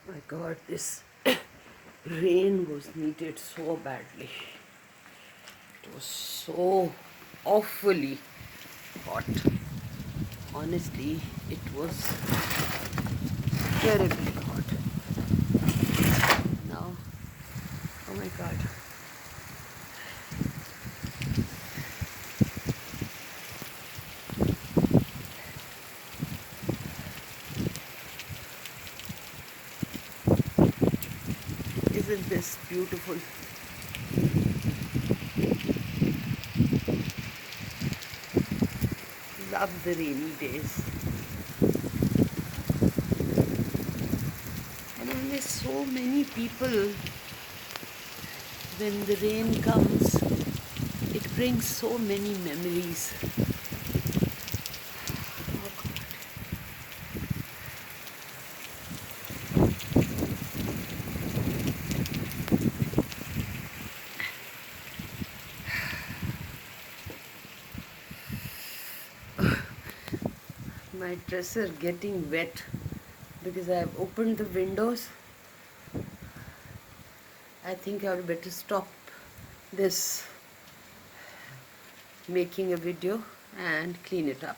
My God, this rain was needed so badly. It was so awfully hot. Honestly, it was terribly hot. Now, oh my God. Isn't this beautiful? Love the rainy days. And I miss so many people when the rain comes. It brings so many memories. Oh God. My dresser getting wet because I have opened the windows. I think I would better stop this making a video and clean it up.